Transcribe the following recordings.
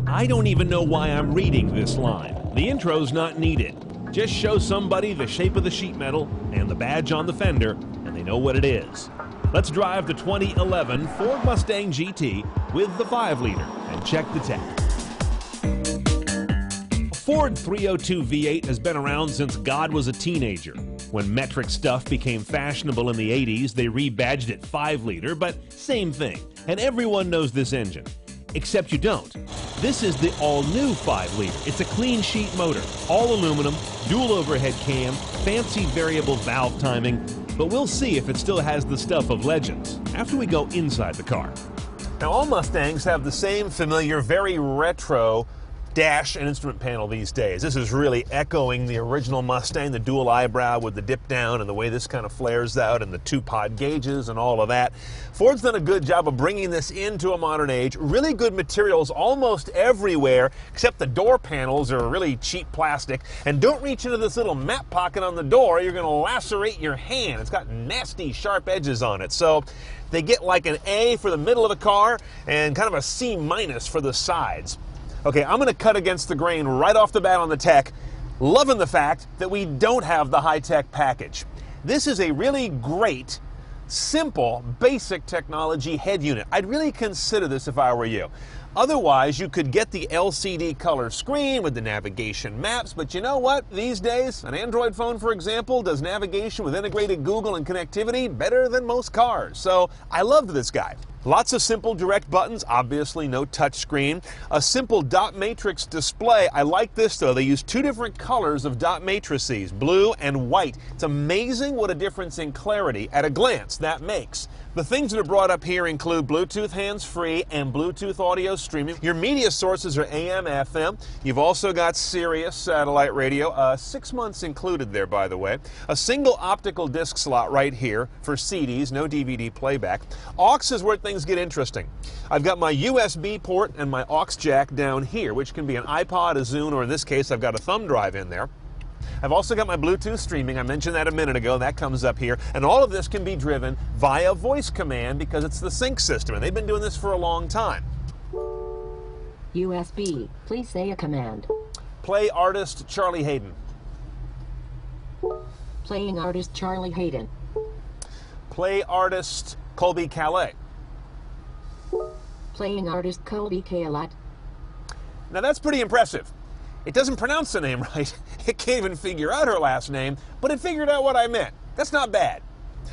I don't even know why I'm reading this line. The intro's not needed. Just show somebody the shape of the sheet metal and the badge on the fender, and they know what it is. Let's drive the 2011 Ford Mustang GT with the 5-liter and check the tech. A Ford 302 V8 has been around since God was a teenager. When metric stuff became fashionable in the 80s, they rebadged it 5-liter, but same thing. And everyone knows this engine. Except you don't. This is the all-new 5-liter. It's a clean sheet motor, all aluminum, dual overhead cam, fancy variable valve timing, but we'll see if it still has the stuff of legends after we go inside the car. Now, all Mustangs have the same familiar, very retro dash and instrument panel these days. This is really echoing the original Mustang, the dual eyebrow with the dip down and the way this kind of flares out and the 2-pod gauges and all of that. Ford's done a good job of bringing this into a modern age. Really good materials almost everywhere, except the door panels are really cheap plastic. And don't reach into this little map pocket on the door. You're going to lacerate your hand. It's got nasty, sharp edges on it. So they get like an A for the middle of the car and kind of a C- for the sides. Okay, I'm going to cut against the grain right off the bat on the tech, loving the fact that we don't have the high-tech package. This is a really great, simple, basic technology head unit. I'd really consider this if I were you. Otherwise, you could get the LCD color screen with the navigation maps, but you know what? These days, an Android phone, for example, does navigation with integrated Google and connectivity better than most cars. So I loved this guy. Lots of simple direct buttons, obviously no touch screen. A simple dot matrix display. I like this though. They use 2 different colors of dot matrices, blue and white. It's amazing what a difference in clarity at a glance that makes. The things that are brought up here include Bluetooth hands-free and Bluetooth audio streaming. Your media sources are AM, FM. You've also got Sirius satellite radio, 6 months included there, by the way. A single optical disc slot right here for CDs, no DVD playback. Aux is where things get interesting. I've got my USB port and my aux jack down here, which can be an iPod, a Zune, or in this case, I've got a thumb drive in there. I've also got my Bluetooth streaming. I mentioned that a minute ago. That comes up here. And all of this can be driven via voice command because it's the sync system. And they've been doing this for a long time. USB. Please say a command. Play artist Charlie Hayden. Playing artist Charlie Hayden. Play artist Colby Calais. Playing artist Colby Calais. Now that's pretty impressive. It doesn't pronounce the name right. It can't even figure out her last name, but it figured out what I meant. That's not bad.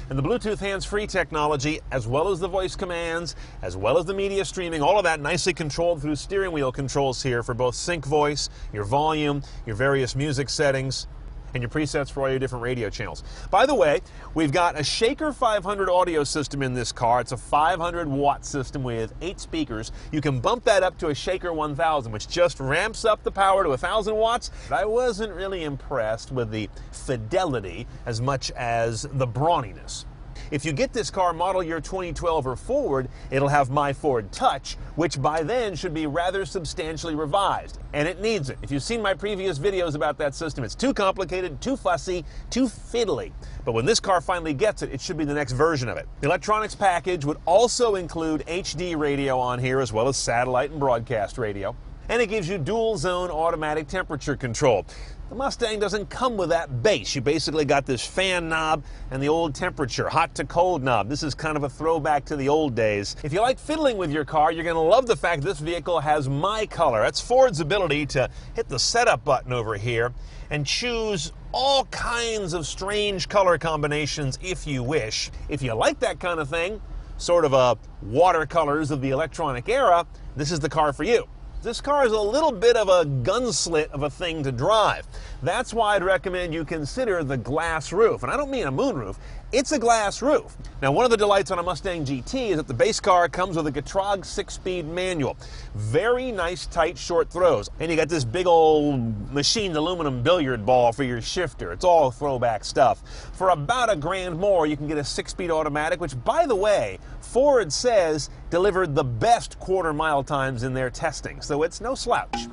And the Bluetooth hands-free technology, as well as the voice commands, as well as the media streaming, all of that nicely controlled through steering wheel controls here for both sync voice, your volume, your various music settings, and your presets for all your different radio channels. By the way, we've got a Shaker 500 audio system in this car. It's a 500-watt system with 8 speakers. You can bump that up to a Shaker 1000, which just ramps up the power to 1,000 watts. But I wasn't really impressed with the fidelity as much as the brawniness. If you get this car model year 2012 or forward, it'll have My Ford Touch, which by then should be rather substantially revised. And it needs it. If you've seen my previous videos about that system, it's too complicated, too fussy, too fiddly. But when this car finally gets it, it should be the next version of it. The electronics package would also include HD radio on here, as well as satellite and broadcast radio. And it gives you dual zone automatic temperature control. The Mustang doesn't come with that base. You basically got this fan knob and the old temperature, hot to cold knob. This is kind of a throwback to the old days. If you like fiddling with your car, you're going to love the fact this vehicle has My Color. That's Ford's ability to hit the setup button over here and choose all kinds of strange color combinations if you wish. If you like that kind of thing, sort of a watercolors of the electronic era, this is the car for you. This car is a little bit of a gunslit of a thing to drive. That's why I'd recommend you consider the glass roof. And I don't mean a moonroof. It's a glass roof. Now, one of the delights on a Mustang GT is that the base car comes with a Getrag 6-speed manual. Very nice, tight, short throws. And you got this big old machined aluminum billiard ball for your shifter. It's all throwback stuff. For about $1,000 more, you can get a 6-speed automatic, which, by the way, Ford says delivered the best quarter-mile times in their testing. So it's no slouch.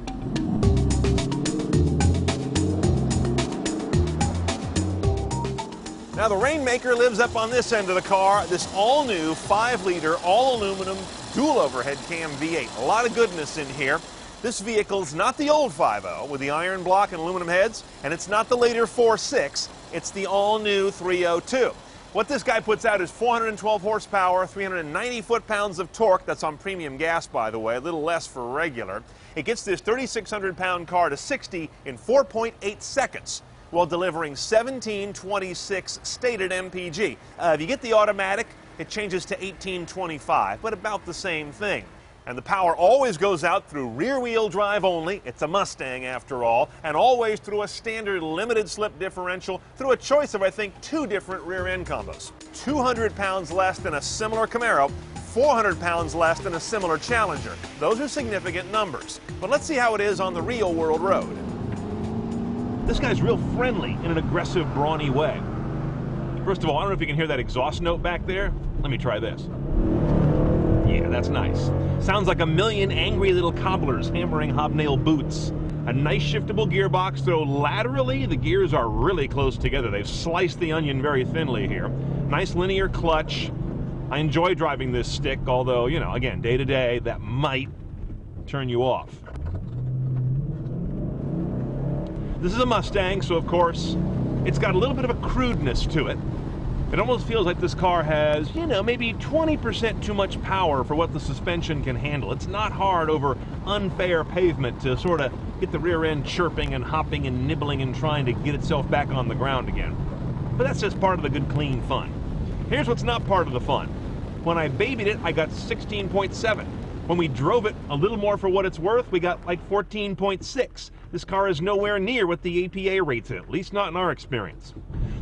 Now the Rainmaker lives up on this end of the car, this all-new 5-liter, all-aluminum, dual overhead cam V8. A lot of goodness in here. This vehicle's not the old 5.0 with the iron block and aluminum heads, and it's not the later 4.6, it's the all-new 3.02. What this guy puts out is 412 horsepower, 390 foot-pounds of torque. That's on premium gas, by the way, a little less for regular. It gets this 3,600-pound car to 60 in 4.8 seconds while delivering 1726 stated MPG. If you get the automatic, it changes to 1825, but about the same thing. And the power always goes out through rear-wheel drive only. It's a Mustang after all, and always through a standard limited slip differential through a choice of, I think, 2 different rear-end combos. 200 pounds less than a similar Camaro, 400 pounds less than a similar Challenger. Those are significant numbers. But let's see how it is on the real-world road. This guy's real friendly in an aggressive, brawny way. First of all, I don't know if you can hear that exhaust note back there. Let me try this. Yeah, that's nice. Sounds like a million angry little cobblers hammering hobnail boots. A nice shiftable gearbox, though laterally the gears are really close together. They've sliced the onion very thinly here. Nice linear clutch. I enjoy driving this stick, although, you know, again, day to day, that might turn you off. This is a Mustang, so of course, it's got a little bit of a crudeness to it. It almost feels like this car has, you know, maybe 20% too much power for what the suspension can handle. It's not hard over unfair pavement to sort of get the rear end chirping and hopping and nibbling and trying to get itself back on the ground again. But that's just part of the good, clean fun. Here's what's not part of the fun. When I babied it, I got 16.7. When we drove it a little more for what it's worth, we got like 14.6. This car is nowhere near what the APA rates at least not in our experience.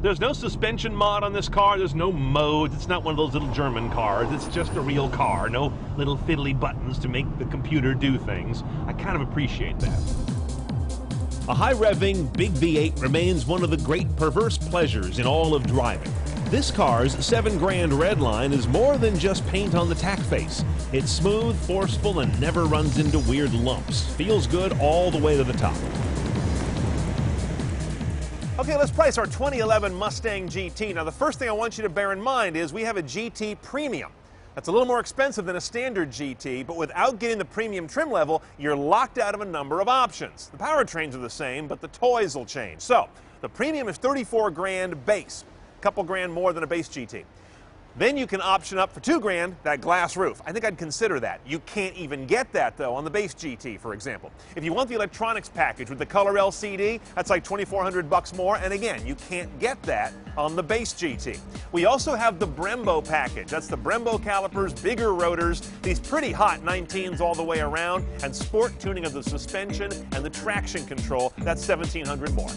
There's no suspension mod on this car, there's no modes, it's not one of those little German cars, it's just a real car, no little fiddly buttons to make the computer do things. I kind of appreciate that. A high-revving big V8 remains one of the great perverse pleasures in all of driving. This car's $7,000 red line is more than just paint on the tack face. It's smooth, forceful, and never runs into weird lumps. Feels good all the way to the top. Okay, let's price our 2011 Mustang GT. Now, the first thing I want you to bear in mind is we have a GT Premium. That's a little more expensive than a standard GT, but without getting the premium trim level, you're locked out of a number of options. The powertrains are the same, but the toys will change. So, the Premium is $34,000 base. Couple grand more than a base GT. Then you can option up for $2,000 that glass roof. I think I'd consider that. You can't even get that though on the base GT, for example. If you want the electronics package with the color LCD, that's like $2,400 more, and again, you can't get that on the base GT. We also have the Brembo package. That's the Brembo calipers, bigger rotors, these pretty hot 19s all the way around, and sport tuning of the suspension and the traction control. That's $1,700 more.